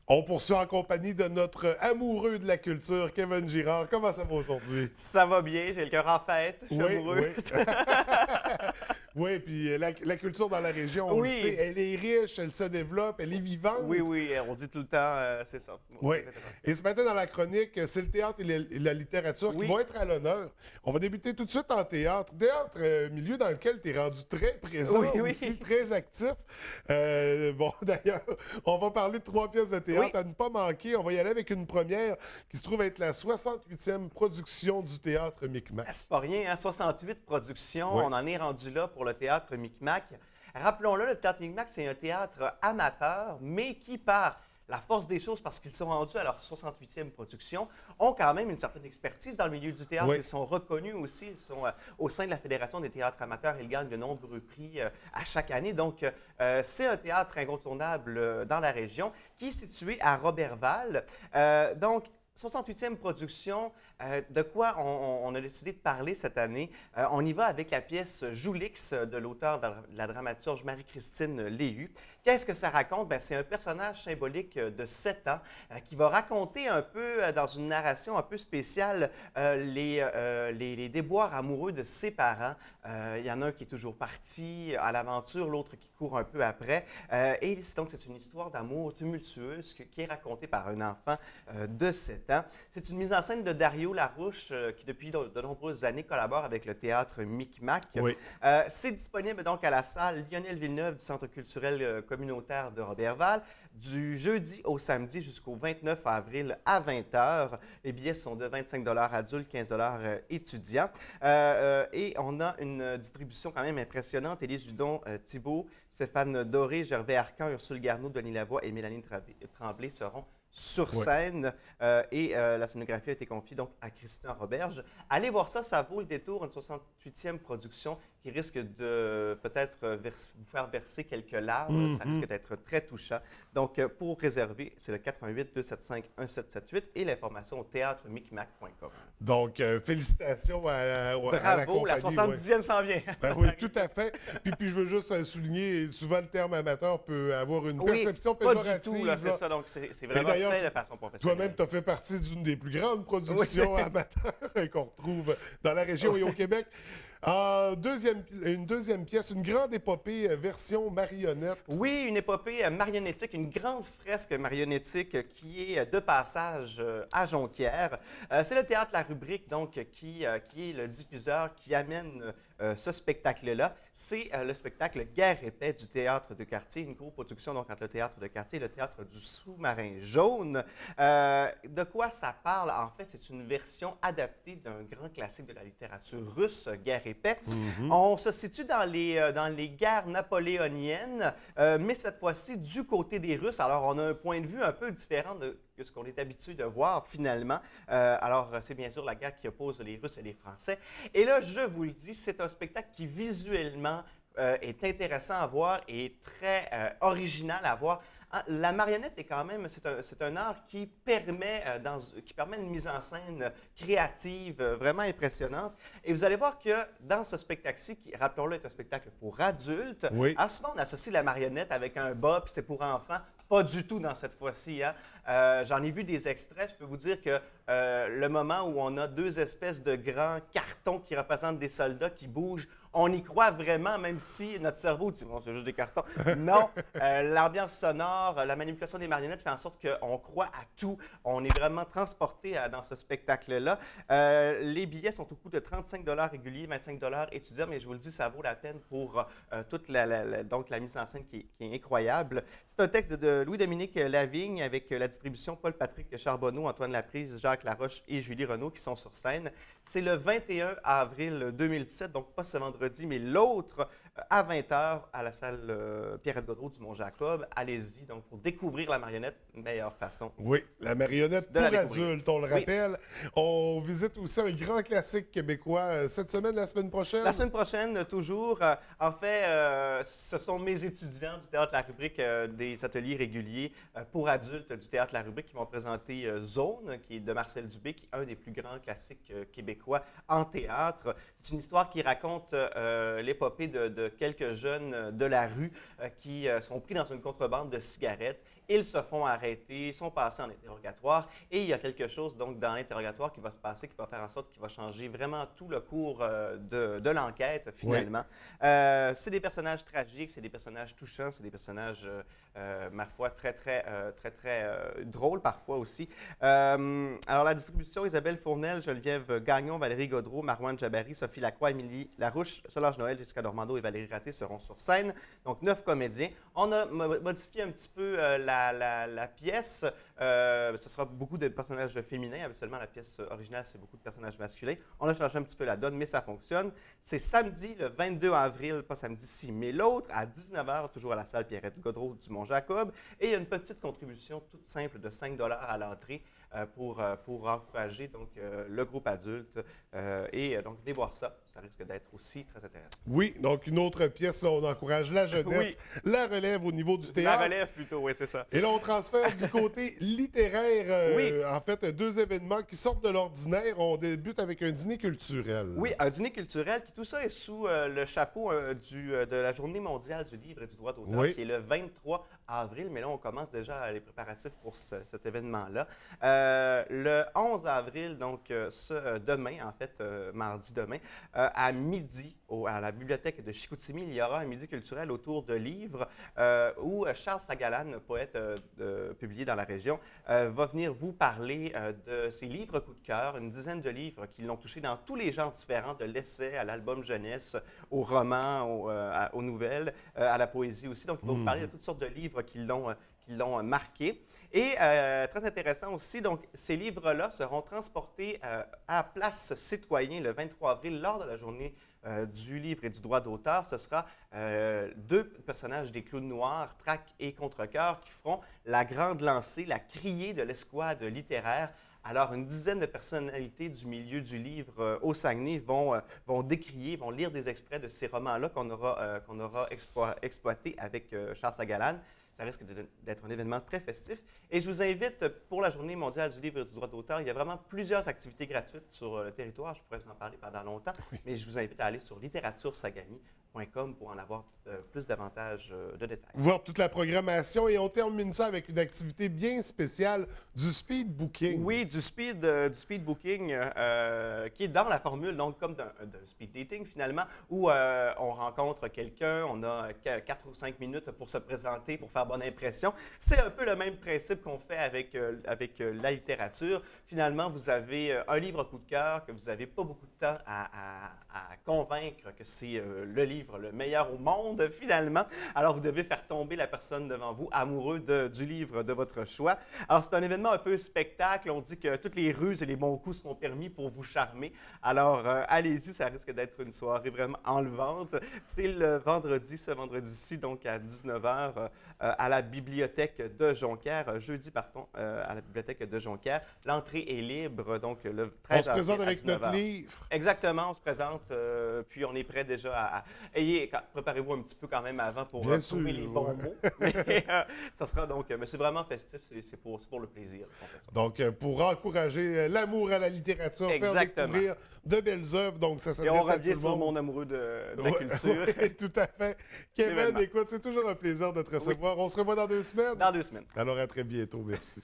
On poursuit en compagnie de notre amoureux de la culture, Kevin Girard. Comment ça va aujourd'hui? Ça va bien, j'ai le cœur en fête, je suis Oui, amoureux. oui. Oui, puis la culture dans la région, on le Oui. sait, elle est riche, elle se développe, elle est vivante. Oui, oui, on dit tout le temps, c'est ça. Oui. Exactement. Et ce matin, dans la chronique, c'est le théâtre et la littérature qui Oui. vont être à l'honneur. On va débuter tout de suite en théâtre. Théâtre, milieu dans lequel tu es rendu très présent, Oui, oui. aussi très actif. Bon, d'ailleurs, on va parler de 3 pièces de théâtre Oui. à ne pas manquer. On va y aller avec une première qui se trouve être la 68e production du théâtre Micmac. C'est pas rien, hein? 68 productions, Oui. on en est rendu là pour le théâtre Micmac. Rappelons-le, le théâtre Micmac, c'est un théâtre amateur, mais qui, par la force des choses, parce qu'ils sont rendus à leur 68e production, ont quand même une certaine expertise dans le milieu du théâtre. Oui. Ils sont reconnus aussi, ils sont au sein de la Fédération des théâtres amateurs, ils gagnent de nombreux prix à chaque année. Donc, c'est un théâtre incontournable dans la région qui est situé à Roberval. Donc, 68e production, de quoi on a décidé de parler cette année? On y va avec la pièce Joulix de l'auteur de la dramaturge Marie-Christine Léhu. Qu'est-ce que ça raconte? C'est un personnage symbolique de 7 ans qui va raconter un peu, dans une narration un peu spéciale, les déboires amoureux de ses parents. Il y en a un qui est toujours parti à l'aventure, l'autre qui court un peu après. Et donc, c'est une histoire d'amour tumultueuse qui est racontée par un enfant de 7 ans. C'est une mise en scène de Dario Larouche qui, depuis de nombreuses années, collabore avec le théâtre Micmac. Oui. C'est disponible donc à la salle Lionel Villeneuve du Centre culturel communautaire de Roberval du jeudi au samedi jusqu'au 29 avril à 20h. Les billets sont de 25 $ adultes, 15 $ étudiants. Et on a une distribution quand même impressionnante. Élise Hudon, Thibault, Stéphane Doré, Gervais Arcan, Ursule Garneau, Denis Lavoie et Mélanie Tremblay seront sur scène et la scénographie a été confiée donc à Christian Roberge. Allez voir ça, ça vaut le détour, une 68e production qui risque de peut-être vous faire verser quelques larmes. Ça risque d'être très touchant. Donc, pour réserver, c'est le 88-275-1778 et l'information au théâtremicmac.com. Donc, félicitations à la Bravo, la compagnie. 70e s'en vient. Ben oui, tout à fait. Puis je veux juste souligner, souvent le terme amateur peut avoir une perception pas péjorative. du tout, là, c'est ça. Donc, c'est vraiment fait de façon professionnelle. Toi-même, tu as fait partie d'une des plus grandes productions amateurs qu'on retrouve dans la région et au Québec. Une deuxième pièce, une grande épopée version marionnette. Oui, une épopée marionnettique, une grande fresque marionnettique qui est de passage à Jonquière. C'est le Théâtre La Rubrique, donc, qui est le diffuseur qui amène ce spectacle-là. C'est le spectacle Guerre et paix du Théâtre de quartier, une co-production donc entre le Théâtre de quartier et le Théâtre du Sous-Marin Jaune. De quoi ça parle? En fait, c'est une version adaptée d'un grand classique de la littérature russe, Guerre et paix. On se situe dans les guerres napoléoniennes, mais cette fois-ci du côté des Russes. Alors, on a un point de vue un peu différent de ce qu'on est habitué de voir finalement. Alors, c'est bien sûr la guerre qui oppose les Russes et les Français. Et là, je vous le dis, c'est un spectacle qui visuellement est intéressant à voir et très original à voir. La marionnette est quand même, c'est un art qui permet une mise en scène créative, vraiment impressionnante. Et vous allez voir que dans ce spectacle-ci, qui, rappelons-le, est un spectacle pour adultes, Oui. alors souvent on associe la marionnette avec un bas, puis c'est pour enfants. Pas du tout dans cette fois-ci. Hein? J'en ai vu des extraits. Je peux vous dire que le moment où on a 2 espèces de grands cartons qui représentent des soldats qui bougent, on y croit vraiment, même si notre cerveau dit bon, c'est juste des cartons. Non, l'ambiance sonore, la manipulation des marionnettes fait en sorte qu'on croit à tout. On est vraiment transporté dans ce spectacle-là. Les billets sont au coût de 35 $ réguliers, 25 $ étudiants, mais je vous le dis, ça vaut la peine pour toute donc la mise en scène qui est incroyable. C'est un texte de Louis-Dominique Lavigne avec la distribution Paul-Patrick Charbonneau, Antoine Laprise, Jacques Laroche et Julie Renaud qui sont sur scène. C'est le 21 avril 2017, donc pas ce vendredi, mais l'autre à 20h à la salle Pierrette-Godreau du Mont-Jacob. Allez-y, donc, pour découvrir la marionnette, meilleure façon. Oui, la marionnette De pour la découvrir. adultes, on le rappelle. On visite aussi un grand classique québécois cette semaine, la semaine prochaine. La semaine prochaine, toujours. En fait, ce sont mes étudiants du Théâtre La Rubrique des ateliers réguliers pour adultes du Théâtre La Rubrique qui vont présenter Zone, qui est de Marcel Dubé, qui est un des plus grands classiques québécois en théâtre. C'est une histoire qui raconte l'épopée de quelques jeunes de la rue qui sont pris dans une contrebande de cigarettes. Ils se font arrêter, sont passés en interrogatoire et il y a quelque chose donc dans l'interrogatoire qui va se passer, qui va faire en sorte qu'il va changer vraiment tout le cours de l'enquête finalement. Oui. C'est des personnages tragiques, c'est des personnages touchants, c'est des personnages, ma foi, très drôles parfois aussi. Alors la distribution, Isabelle Fournel, Geneviève Gagnon, Valérie Gaudreau, Marouane Jabari, Sophie Lacroix, Émilie Larouche, Solange Noël, Jessica Normando et Valérie Raté seront sur scène. Donc 9 comédiens. On a modifié un petit peu la pièce. Ce sera beaucoup de personnages féminins. Habituellement, la pièce originale, c'est beaucoup de personnages masculins. On a changé un petit peu la donne, mais ça fonctionne. C'est samedi, le 22 avril, pas samedi-ci, mais l'autre, à 19 h, toujours à la salle Pierrette Gaudreau du Mont-Jacob. Et il y a une petite contribution toute simple de 5 $ à l'entrée pour encourager donc, le groupe adulte. Donc, venez voir ça. Ça risque d'être aussi très intéressant. Oui, donc une autre pièce, là, on encourage la jeunesse, oui. La relève au niveau du théâtre. La relève plutôt, oui, c'est ça. Et là, on transfère du côté littéraire. Oui. En fait, 2 événements qui sortent de l'ordinaire. On débute avec un dîner culturel. Oui, un dîner culturel qui tout ça est sous le chapeau de la Journée mondiale du livre et du droit d'auteur, oui. Qui est le 23 avril. Mais là, on commence déjà les préparatifs pour cet événement-là. Le 11 avril, donc demain, en fait, mardi demain, à midi, à la bibliothèque de Chicoutimi, il y aura un midi culturel autour de livres où Charles Sagalan, poète publié dans la région, va venir vous parler de ses livres coup de cœur, une dizaine de livres qui l'ont touché dans tous les genres différents, de l'essai à l'album jeunesse, au roman, aux nouvelles, à la poésie aussi. Donc, il va vous parler de toutes sortes de livres qui l'ont marqué. Et très intéressant aussi, donc ces livres-là seront transportés à Place Citoyen le 23 avril lors de la journée du livre et du droit d'auteur. Ce sera 2 personnages des Clowns noirs, Trac et Contrecœur, qui feront la grande lancée, la criée de l'escouade littéraire. Alors, une dizaine de personnalités du milieu du livre au Saguenay vont décrier, vont lire des extraits de ces romans-là qu'on aura exploités avec Charles Sagalan. Ça risque d'être un événement très festif. Et je vous invite, pour la Journée mondiale du livre et du droit d'auteur, il y a vraiment plusieurs activités gratuites sur le territoire. Je pourrais vous en parler pendant longtemps, oui. Mais je vous invite à aller sur littérature-sagami.com pour en avoir davantage de détails. Voir toute la programmation et on termine ça avec une activité bien spéciale, du speed booking. Oui, du speed booking qui est dans la formule, donc comme d'un speed dating finalement, où on rencontre quelqu'un, on a 4 ou 5 minutes pour se présenter, pour faire bonne impression. C'est un peu le même principe qu'on fait avec la littérature. Finalement, vous avez un livre coup de cœur que vous n'avez pas beaucoup de temps à convaincre que c'est le livre le meilleur au monde, finalement. Alors, vous devez faire tomber la personne devant vous, amoureux du livre de votre choix. Alors, c'est un événement un peu spectacle. On dit que toutes les ruses et les bons coups seront permis pour vous charmer. Alors, allez-y, ça risque d'être une soirée vraiment enlevante. C'est ce vendredi-ci, donc à 19 h, à la bibliothèque de Jonquière, jeudi, pardon, à la bibliothèque de Jonquière. L'entrée est libre, donc le 13 avril. On se présente avec notre livre. Exactement, on se présente, puis on est prêt déjà à... Préparez-vous un petit peu quand même avant pour trouver les bons mots. Mais ça sera donc... Mais c'est vraiment festif, c'est pour le plaisir qu'on fait ça. Donc, pour encourager l'amour à la littérature, faire découvrir de belles œuvres, donc ça s'adresse à tout le monde. Et on revient sur mon amoureux de la culture. Oui, tout à fait. Kevin, écoute, c'est toujours un plaisir de te recevoir. Oui. On se revoit dans 2 semaines? Dans 2 semaines. Alors, à très bientôt. Merci.